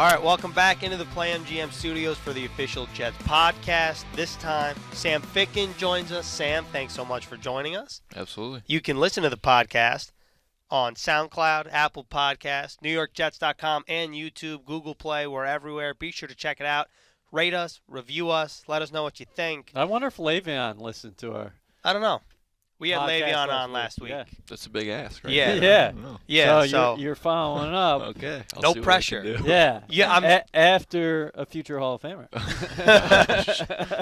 All right, welcome back into the Play MGM studios for the official Jets podcast. This time, Sam Ficken joins us. Sam, thanks so much for joining us. Absolutely. You can listen to the podcast on SoundCloud, Apple Podcasts, NewYorkJets.com, and YouTube, Google Play. We're everywhere. Be sure to check it out. Rate us, review us, let us know what you think. I wonder if Le'Veon listened to our I don't know. We had podcast Le'Veon on last week. Yeah. That's a big ask, right? Yeah. Yeah. Yeah, So you're following up. Okay. I'll No see what I pressure. can do. Yeah. Yeah, after a future Hall of Famer.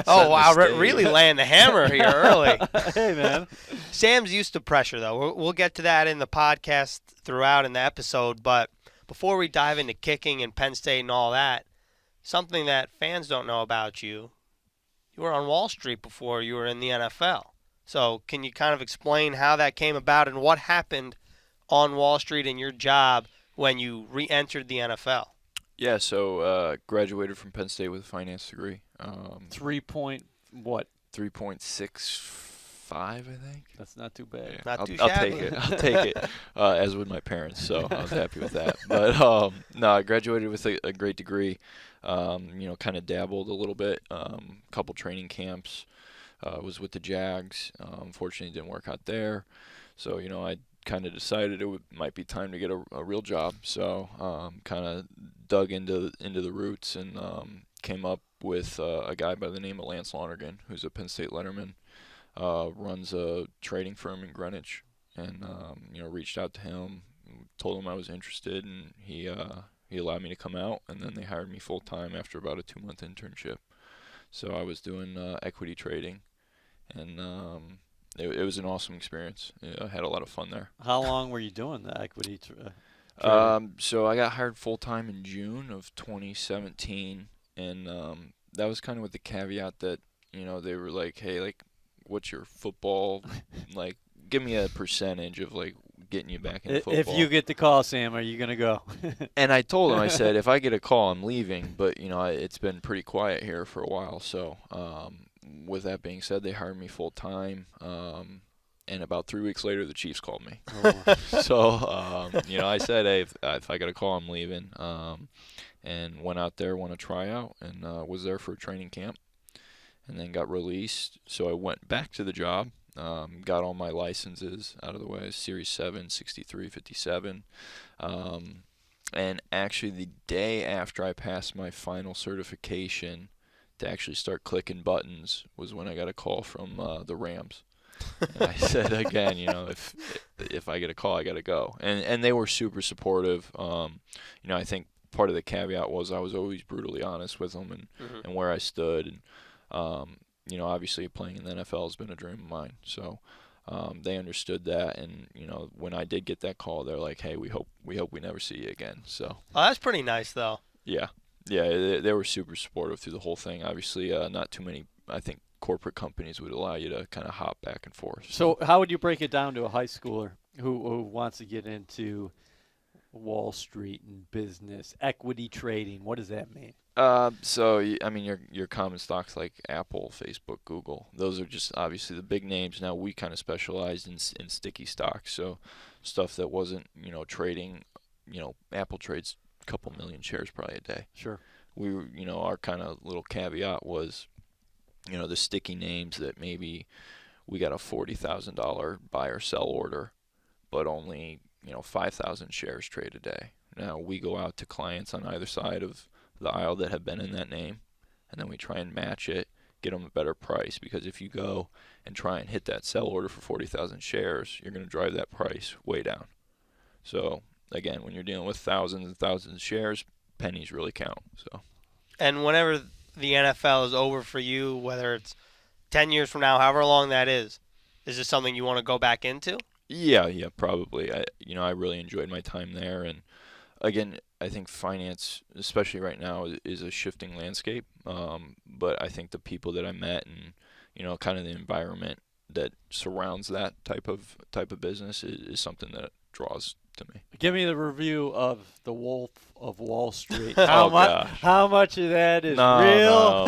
Oh, wow, Setting the stage. really laying the hammer here early. Hey, man. Sam's used to pressure, though. We'll get to that in the podcast throughout in the episode. But before we dive into kicking and Penn State and all that, something that fans don't know about you, you were on Wall Street before you were in the NFL. So can you kind of explain how that came about and what happened on Wall Street in your job when you re-entered the NFL? Yeah, so graduated from Penn State with a finance degree. 3.65, I think. That's not too bad. Yeah, Not I'll, too I'll shabby. take it. I'll take it, as would my parents, so I was happy with that. But, no, I graduated with a great degree. Kind of dabbled a little bit, couple training camps. Was with the Jags. Unfortunately, it didn't work out there. So, I kind of decided it might be time to get a real job. So, kind of dug into the roots and came up with a guy by the name of Lance Lonergan, who's a Penn State letterman, runs a trading firm in Greenwich, and reached out to him, told him I was interested, and he allowed me to come out, and then they hired me full time after about a 2-month internship. So I was doing equity trading, and it was an awesome experience. I had a lot of fun there. How long were you doing the equity trading? So I got hired full-time in June of 2017, and that was kind of with the caveat that, they were like, hey, like, what's your football, like, give me a percentage of, like, getting you back into football. If you get the call, Sam, are you going to go? And I told him, I said, if I get a call, I'm leaving. But, it's been pretty quiet here for a while. So with that being said, they hired me full time. And about 3 weeks later, the Chiefs called me. Oh. So, I said, hey, if I get a call, I'm leaving. And went out there, won a tryout, and was there for a training camp. And then got released. So I went back to the job. Got all my licenses out of the way, Series 7, 63, 57. And actually the day after I passed my final certification to actually start clicking buttons was when I got a call from the Rams. And I said, again, if I get a call, I got to go. And they were super supportive. I think part of the caveat was I was always brutally honest with them and where I stood. And, obviously playing in the NFL has been a dream of mine. So they understood that, and when I did get that call, they're like, "Hey, we hope we never see you again." So. Oh, that's pretty nice, though. Yeah, they were super supportive through the whole thing. Obviously, not too many, I think, corporate companies would allow you to kind of hop back and forth. So how would you break it down to a high schooler who wants to get into Wall Street and business, equity trading? What does that mean? Your common stocks like Apple, Facebook, Google, those are just obviously the big names. Now we kind of specialized in sticky stocks, so stuff that wasn't, trading, Apple trades a couple million shares probably a day. Sure. We were, our kind of little caveat was, the sticky names that maybe we got a $40,000 buy or sell order, but only, 5,000 shares trade a day. Now we go out to clients on either side of the aisle that have been in that name, and then we try and match it, get them a better price, because if you go and try and hit that sell order for 40,000 shares, you're going to drive that price way down. So again, when you're dealing with thousands and thousands of shares, pennies really count. So. And whenever the NFL is over for you, whether it's 10 years from now, however long that is this something you want to go back into? Yeah, probably. I really enjoyed my time there, and again, I think finance, especially right now, is a shifting landscape. But I think the people that I met and, kind of the environment that surrounds that type of business is something that draws to me. Give me the review of The Wolf of Wall Street. How much of that is real? No.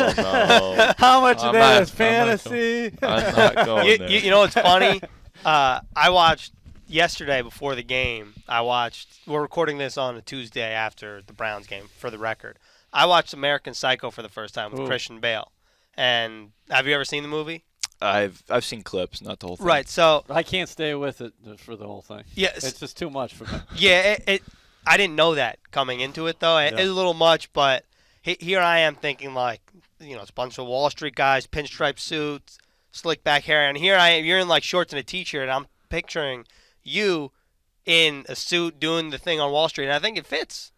How much of that is fantasy? I'm not going there. It's funny. I watched, yesterday before the game, I watched. We're recording this on a Tuesday after the Browns game. For the record, I watched American Psycho for the first time with Ooh. Christian Bale. And have you ever seen the movie? I've seen clips, not the whole thing. Right. So I can't stay with it for the whole thing. yes, It's just too much for me. yeah. I didn't know that coming into it though. It's a little much, but here I am thinking like, it's a bunch of Wall Street guys, pinstripe suits, slick back hair, and here I am. You're in like shorts and a t-shirt, and I'm picturing you in a suit doing the thing on Wall Street, and I think it fits.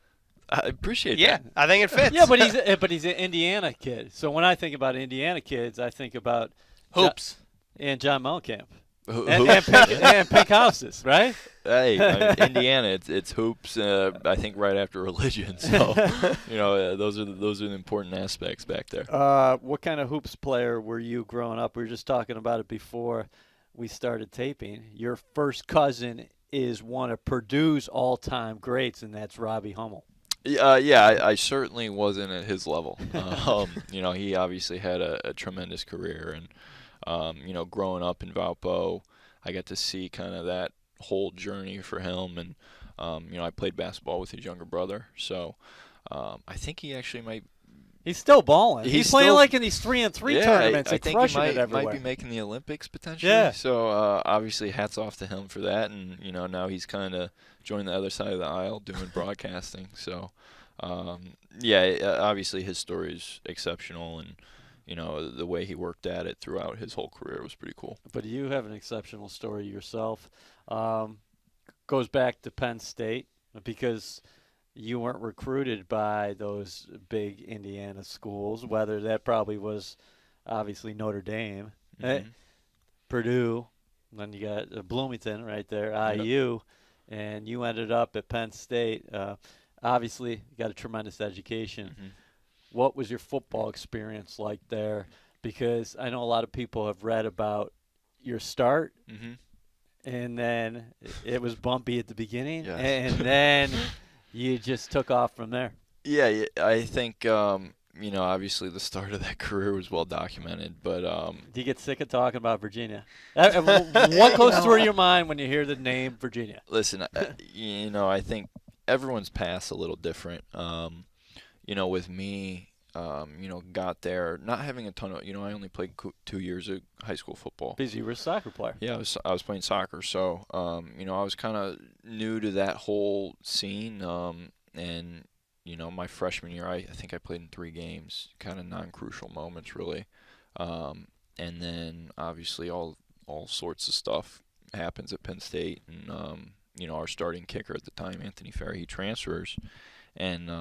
I appreciate Yeah, that. I think it fits. Yeah, but he's an Indiana kid. So when I think about Indiana kids, I think about hoops. And John Mellencamp. Ho- And hoops. pink houses, right? Hey, Indiana, it's hoops. I think right after religion. So, those are the important aspects back there. What kind of hoops player were you growing up? We were just talking about it before we started taping. Your first cousin is one of Purdue's all-time greats, and that's Robbie Hummel. I certainly wasn't at his level. He obviously had a tremendous career, and growing up in Valpo, I got to see kind of that whole journey for him, and I played basketball with his younger brother, so I think he actually might. He's still balling. He's playing still, like in these 3-on-3 tournaments I and think crushing he it everywhere. might be making the Olympics potentially. Yeah. So obviously, hats off to him for that, and now he's kind of joined the other side of the aisle doing broadcasting. So obviously his story is exceptional, and the way he worked at it throughout his whole career was pretty cool. But you have an exceptional story yourself. Goes back to Penn State because you weren't recruited by those big Indiana schools, whether that probably was obviously Notre Dame, Purdue, and then you got Bloomington right there, IU, and you ended up at Penn State. Obviously, you got a tremendous education. Mm-hmm. What was your football experience like there? Because I know a lot of people have read about your start, and then it was bumpy at the beginning, and then you just took off from there. Yeah, I think obviously the start of that career was well documented, but Do you get sick of talking about Virginia? What goes through your mind when you hear the name Virginia? Listen, I think everyone's path's a little different. With me, got there not having a ton of, I only played 2 years of high school football. Because you were a soccer player. Yeah, I was playing soccer, so I was kind of new to that whole scene, and my freshman year, I think I played in 3 games, kind of non-crucial moments really, and then obviously all sorts of stuff happens at Penn State, and our starting kicker at the time, Anthony Ferry, he transfers, and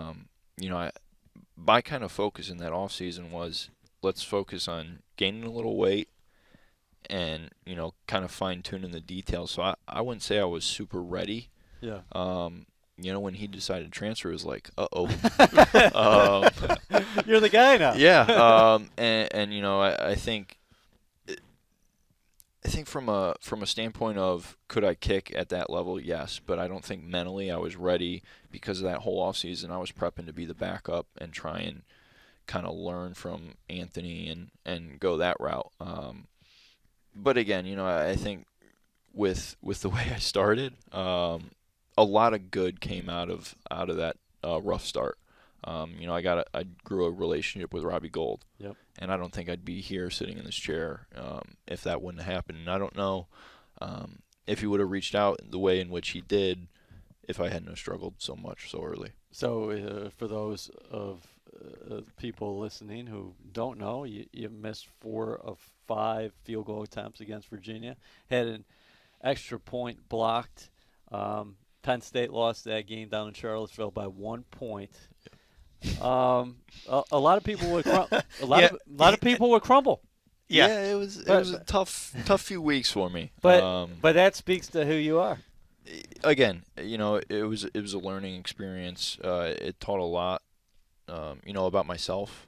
my kind of focus in that off season was let's focus on gaining a little weight and kind of fine tuning the details. So I wouldn't say I was super ready. Yeah. When he decided to transfer, it was like, uh-oh. You're the guy now. Yeah. I think from a standpoint of could I kick at that level, yes, but I don't think mentally I was ready because of that whole off season. I was prepping to be the backup and try and kind of learn from Anthony and go that route. But again, I think with the way I started, a lot of good came out of that rough start. I grew a relationship with Robbie Gould. Yep. And I don't think I'd be here sitting in this chair if that wouldn't have happened. And I don't know if he would have reached out the way in which he did if I hadn't have struggled so much so early. So for those of people listening who don't know, you missed 4 of 5 field goal attempts against Virginia, had an extra point blocked. Penn State lost that game down in Charlottesville by 1 point. A lot of people would a lot of people would crumble. Yeah, it was a tough few weeks for me. But that speaks to who you are. Again, it was a learning experience. It taught a lot, about myself,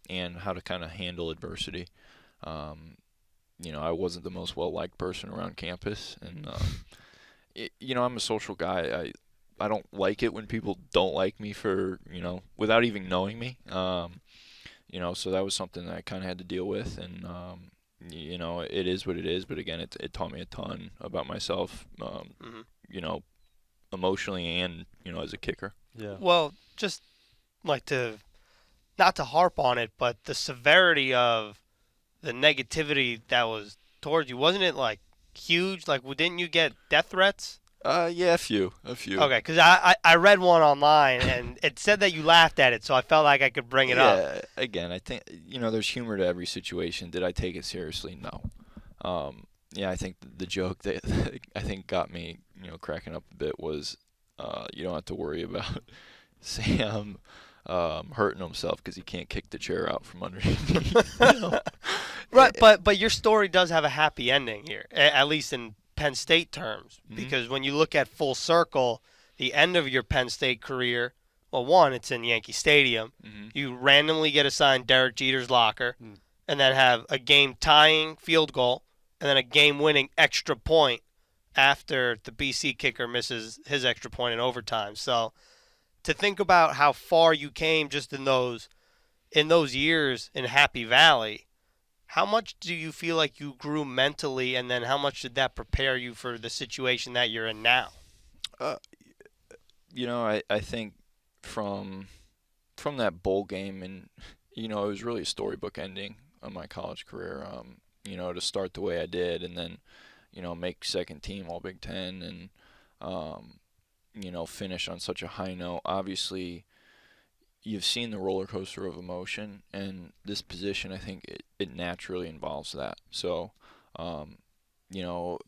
and how to kind of handle adversity. I wasn't the most well-liked person around campus, and I'm a social guy. I don't like it when people don't like me for, without even knowing me. So that was something that I kind of had to deal with. And, you know, it is what it is. But again, it taught me a ton about myself, you know, emotionally and, you know, as a kicker. Yeah. Well, just like to not to harp on it, but the severity of the negativity that was towards you, wasn't it like huge? Like, didn't you get death threats? Yeah, a few. Okay, because I read one online and it said that you laughed at it, so I felt like I could bring it up. Yeah, again, I think, you know, there's humor to every situation. Did I take it seriously? No. Yeah, I think the joke that I think got me, you know, cracking up a bit was, you don't have to worry about Sam hurting himself because he can't kick the chair out from underneath. You know? Right, but your story does have a happy ending here, at least in Penn State terms, because when you look at full circle, the end of your Penn State career, well, one, it's in Yankee Stadium. You randomly get assigned Derek Jeter's locker, and then have a game-tying field goal, and then a game-winning extra point after the BC kicker misses his extra point in overtime. So to think about how far you came just in those years in Happy Valley, how much do you feel like you grew mentally, and then how much did that prepare you for the situation that you're in now? You know, I think from that bowl game, and, you know, it was really a storybook ending of my college career. You know, to start the way I did, and then, you know, make second team All Big Ten, and you know, finish on such a high note. Obviously, you've seen the roller coaster of emotion, and this position, I think it naturally involves that. So, you know,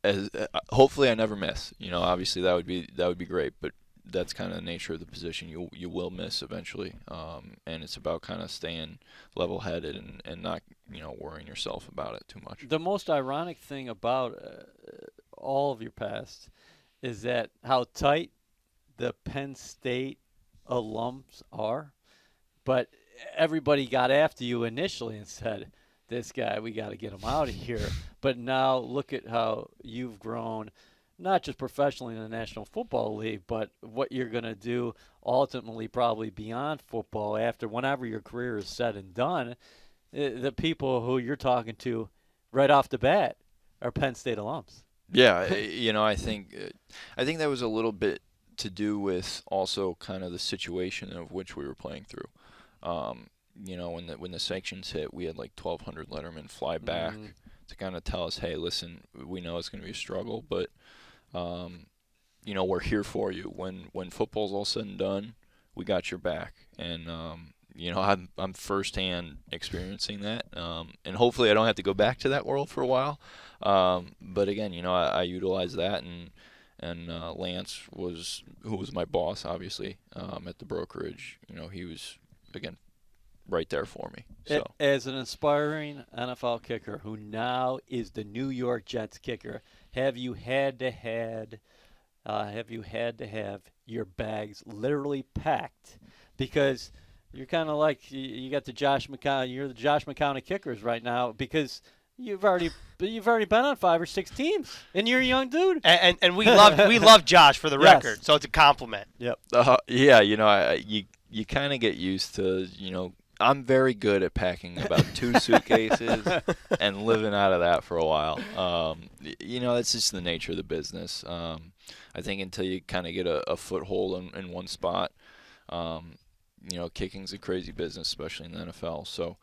as hopefully I never miss. You know, obviously that would be great, but that's kind of the nature of the position. You will miss eventually, and it's about kind of staying level-headed and not, you know, worrying yourself about it too much. The most ironic thing about all of your past is that how tight the Penn State alums are, but everybody got after you initially and said, this guy, we got to get him out of here. But now look at how you've grown, not just professionally in the National Football League, but what you're going to do ultimately probably beyond football after whenever your career is said and done. The people who you're talking to right off the bat are Penn State alums. Yeah, you know, I think that was a little bit to do with also kind of the situation of which we were playing through. You know, when the sanctions hit, we had like 1,200 lettermen fly back to kind of tell us, hey, listen, we know it's going to be a struggle, but you know, we're here for you. When football's all said and done, we got your back. And you know, I'm firsthand experiencing that, and hopefully I don't have to go back to that world for a while. But again, you know, I utilize that, and Lance who was my boss, obviously, at the brokerage. You know, he was, again, right there for me. So as an aspiring NFL kicker who now is the New York Jets kicker, have you had to have your bags literally packed? Because you're kind of like you got the Josh McCown. You're the Josh McCown of kickers right now because you've already been on 5 or 6 teams, and you're a young dude. And we love Josh for the record, so it's a compliment. Yep. Yeah, you know, you kind of get used to, you know, I'm very good at packing about 2 suitcases and living out of that for a while. You know, that's just the nature of the business. I think until you kind of get a foothold in one spot, you know, kicking's a crazy business, especially in the NFL. So,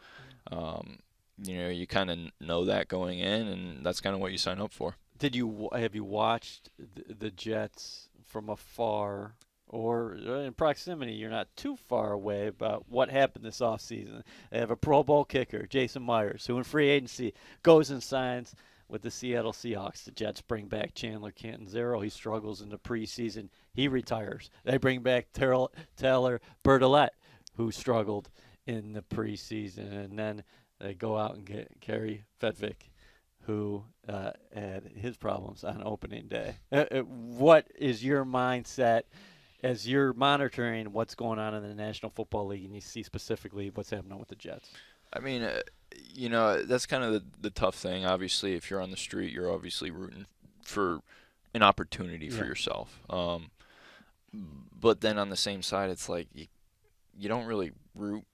you know, you kind of know that going in, and that's kind of what you sign up for. Have you watched the Jets from afar? Or in proximity, you're not too far away about what happened this offseason. They have a Pro Bowl kicker, Jason Myers, who in free agency goes and signs with the Seattle Seahawks. The Jets bring back Chandler Canton-Zero. He struggles in the preseason. He retires. They bring back Taylor Bertolette, who struggled in the preseason. And then they go out and get Kerry Fedvik, who had his problems on opening day. What is your mindset as you're monitoring what's going on in the National Football League, and you see specifically what's happening with the Jets? I mean, you know, that's kind of the tough thing. Obviously, if you're on the street, you're obviously rooting for an opportunity for yourself. But then on the same side, it's like you don't really root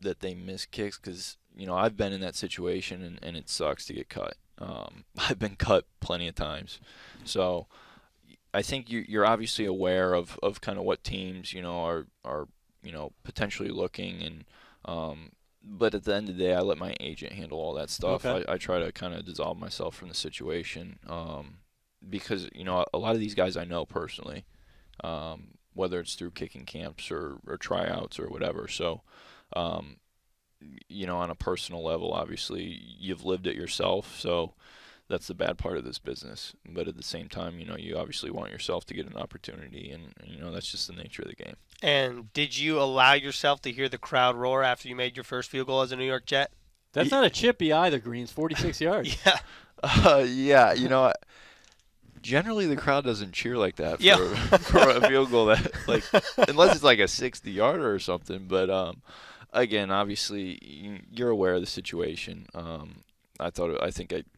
that they miss kicks because I've been in that situation, and it sucks to get cut. I've been cut plenty of times. So I think you're obviously aware of kind of what teams, are potentially looking, and but at the end of the day, I let my agent handle all that stuff. Okay. I try to kind of dissolve myself from the situation, because a lot of these guys I know personally, whether it's through kicking camps or tryouts or whatever. So, on a personal level, obviously you've lived it yourself, so that's the bad part of this business. But at the same time, you obviously want yourself to get an opportunity, and that's just the nature of the game. And did you allow yourself to hear the crowd roar after you made your first field goal as a New York Jet? That's not a chippy either, Greens. 46 yards. Yeah. Yeah, generally the crowd doesn't cheer like that for, Yeah. for a field goal that, like, unless it's like a 60-yarder or something. But again, obviously you're aware of the situation.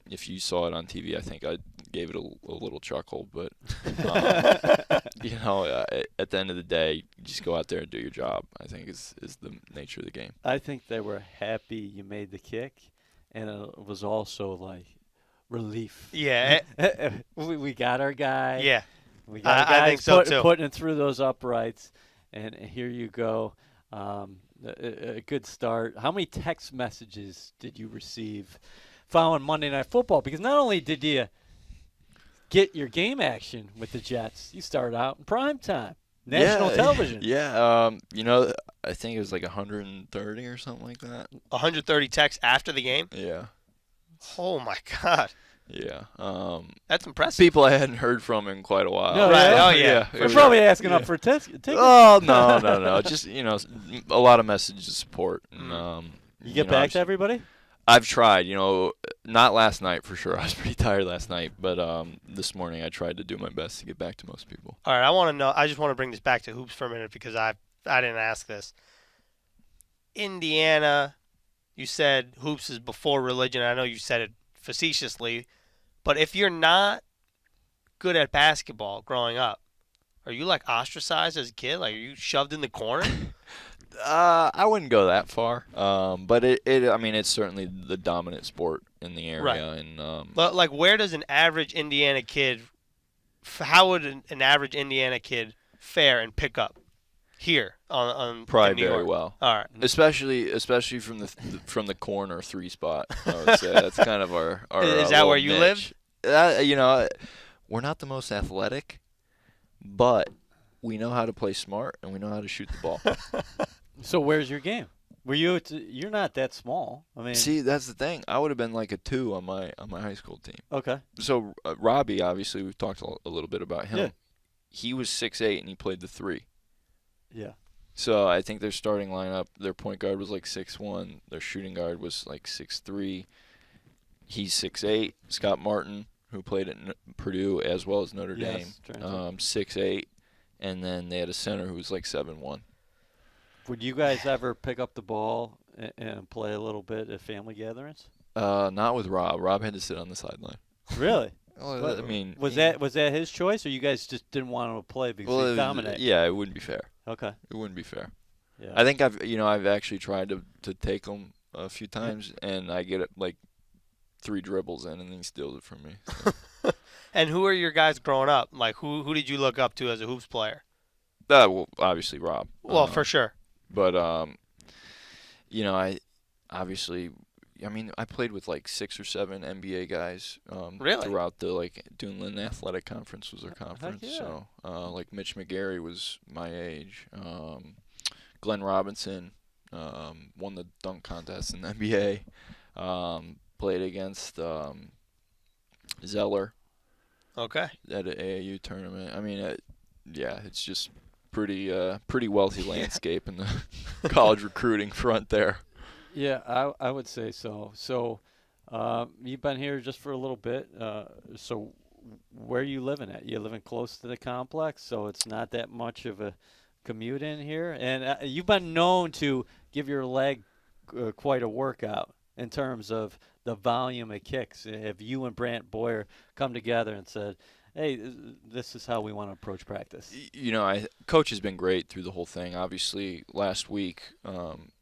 If you saw it on TV, I think I gave it a little chuckle. But at the end of the day, just go out there and do your job, I think is the nature of the game. I think they were happy you made the kick, and it was also like relief. Yeah. we got our guy. Yeah. We got our I guy think so, too. putting it through those uprights, and here you go. A good start. How many text messages did you receive following Monday Night Football? Because not only did you get your game action with the Jets, you started out in prime time, national television. Yeah, I think it was like 130 or something like that. 130 texts after the game? Yeah. Oh, my God. Yeah. That's impressive. People I hadn't heard from in quite a while. No, Right. yeah. Oh, yeah. They're probably asking up for tickets. Oh, no. Just, a lot of messages of support. And, You get back to everybody? I've tried, not last night for sure. I was pretty tired last night, but this morning I tried to do my best to get back to most people. All right, I just want to bring this back to hoops for a minute because I didn't ask this. Indiana, you said hoops is before religion. I know you said it facetiously, but if you're not good at basketball growing up, are you like ostracized as a kid? Like, are you shoved in the corner? I wouldn't go that far, but it's certainly the dominant sport in the area. Right. And But like, where does an average Indiana kid? How would an average Indiana kid fare and pick up here on probably in New very York? well, All right. especially from the corner 3 spot. I would say that's kind of our Is that where you niche. We're not the most athletic, but we know how to play smart and we know how to shoot the ball. So where's your game? You're not that small. I mean, See, that's the thing. I would have been like a 2 on my high school team. okay. So Robbie, obviously, we've talked a little bit about him. Yeah. He was 6'8" and he played the 3. Yeah. So I think their starting lineup, their point guard was like 6'1", their shooting guard was like 6'3". He's 6'8". Scott Martin, who played at Purdue as well as Notre Dame, Dame, 6'8", and then they had a center who was like 7'1". Would you guys ever pick up the ball and play a little bit at family gatherings? Not with Rob. Rob had to sit on the sideline. Really? Well, I mean, was that his choice, or you guys just didn't want him to play because he dominated? Yeah, it wouldn't be fair. Okay. It wouldn't be fair. Yeah. I think I've actually tried to take him a few times, and I get like 3 dribbles in, and then he steals it from me. So. And who are your guys growing up? Like, who did you look up to as a hoops player? Well, obviously Rob. Well, for sure. But I obviously, I played with like 6 or 7 NBA guys. Really? Throughout the Dunlin Athletic Conference was their conference. yeah. So like Mitch McGarry was my age. Glenn Robinson won the dunk contest in the NBA. Played against Zeller. Okay. At an AAU tournament. I mean, it's just pretty wealthy landscape in the college recruiting front there. Yeah, I would say so. So you've been here just for a little bit. So where are you living at? You living close to the complex, so it's not that much of a commute in here. And you've been known to give your leg quite a workout in terms of the volume of kicks. Have you and Brant Boyer come together and said, hey, this is how we want to approach practice? Coach has been great through the whole thing. Obviously, last week,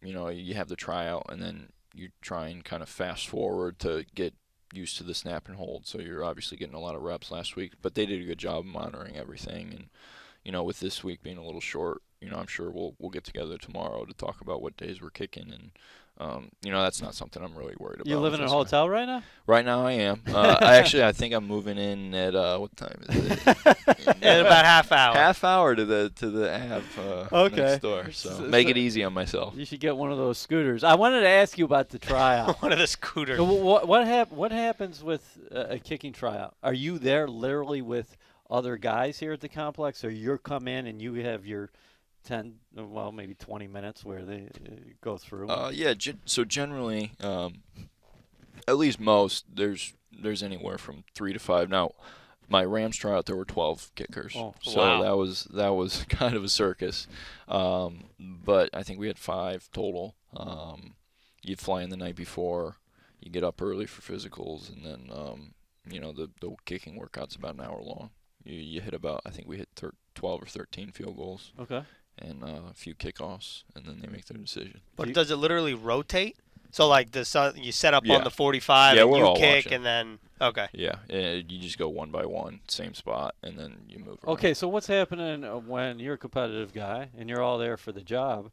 you have the tryout, and then you try and kind of fast forward to get used to the snap and hold. So you're obviously getting a lot of reps last week, but they did a good job of monitoring everything. And with this week being a little short, I'm sure we'll get together tomorrow to talk about what days we're kicking. And that's not something I'm really worried about. You living in a hotel right now? Right now I am. I think I'm moving in at what time is it? In about half hour. Half hour to the Ave next door. So make it easy on myself. You should get one of those scooters. I wanted to ask you about the tryout. One of the scooters. So what happens with a kicking tryout? Are you there literally with other guys here at the complex, or you come in and you have your 10, well, maybe 20 minutes where they go through? So generally, at least most, there's anywhere from 3 to 5. Now, my Rams tryout, there were 12 kickers. Oh, so wow. that was kind of a circus. But I think we had 5 total. You fly in the night before, you get up early for physicals, and then the kicking workout's about an hour long. You hit about, I think we hit 12 or 13 field goals. Okay. And a few kickoffs, and then they make their decision. But does it literally rotate? So like you set up Yeah. on the 45 Yeah, and we're you all kick watching. and then Yeah, you just go one by one, same spot, and then you move around. Okay, so what's happening when you're a competitive guy and you're all there for the job,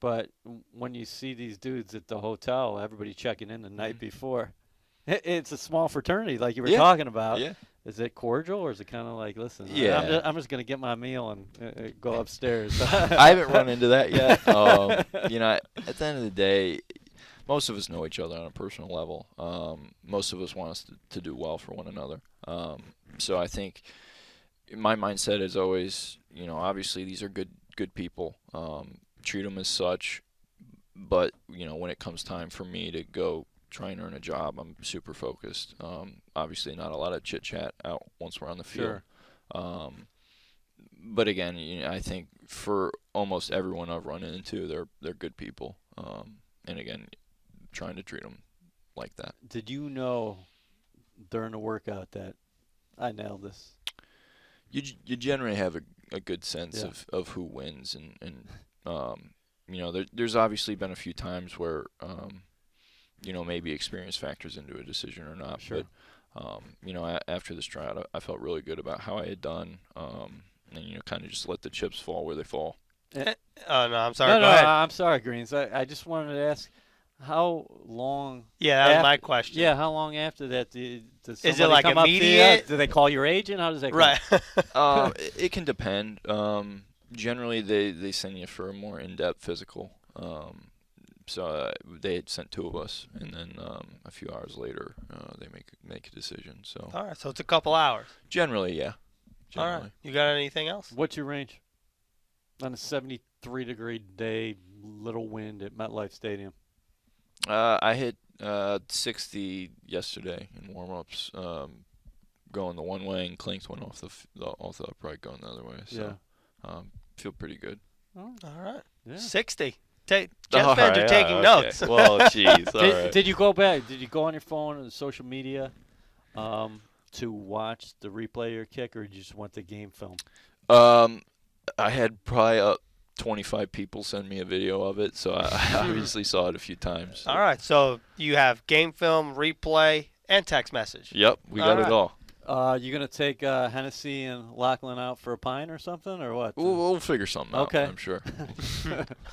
but when you see these dudes at the hotel, everybody checking in the night before, it's a small fraternity like you were talking about. Yeah. Is it cordial, or is it kind of like, listen, Yeah. I'm just going to get my meal and go upstairs? I haven't run into that yet. At the end of the day, most of us know each other on a personal level. Most of us want us to do well for one another. So I think my mindset is always, obviously these are good people. Treat them as such. But, when it comes time for me to go try and earn a job, I'm super focused. Obviously not a lot of chit-chat out once we're on the field. Sure. But again, I think for almost everyone I've run into, they're good people. And again, trying to treat them like that. Did you know during the workout that I nailed this? You generally have a good sense of who wins, and there's obviously been a few times where maybe experience factors into a decision or not. Sure. But after this tryout, I felt really good about how I had done, and kind of just let the chips fall where they fall. Oh no, I'm sorry. No, Go ahead. I'm sorry, Greens. I just wanted to ask, how long? Yeah, that was my question. Yeah, how long after that does it somebody like come up to you? immediate? Do they call your agent? How does that go? Right. It can depend. Generally, they send you for a more in-depth physical. So they had sent 2 of us, and then a few hours later, they make a decision. So All right, so it's a couple hours. generally, yeah. All right. You got anything else? What's your range on a 73-degree day, little wind at MetLife Stadium? I hit 60 yesterday in warm-ups, going the one way, and clinked one off the upright going the other way. So feel pretty good. All right. Yeah. 60. Jets fans are taking notes. Okay. Well, jeez. All right. Did you go back? Did you go on your phone and social media to watch the replay of your kick, or did you just want the game film? I had probably 25 people send me a video of it, so I obviously saw it a few times. All right, so you have game film, replay, and text message. Yep, we got it all. You gonna take Hennessy and Lachlan out for a pint or something, or what? We'll figure something out, I'm sure.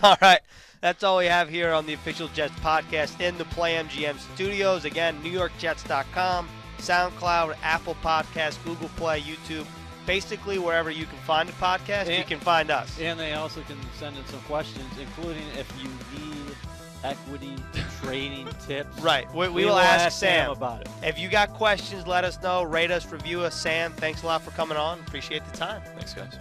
All right, that's all we have here on the Official Jets podcast in the Play MGM studios. Again, NewYorkJets.com, SoundCloud, Apple Podcasts, Google Play, YouTube. Basically, wherever you can find a podcast, you can find us. And they also can send in some questions, including if you need equity trading tips. Right. We will ask Sam about it. If you got questions, let us know. Rate us, review us. Sam, thanks a lot for coming on. Appreciate the time. Thanks, guys.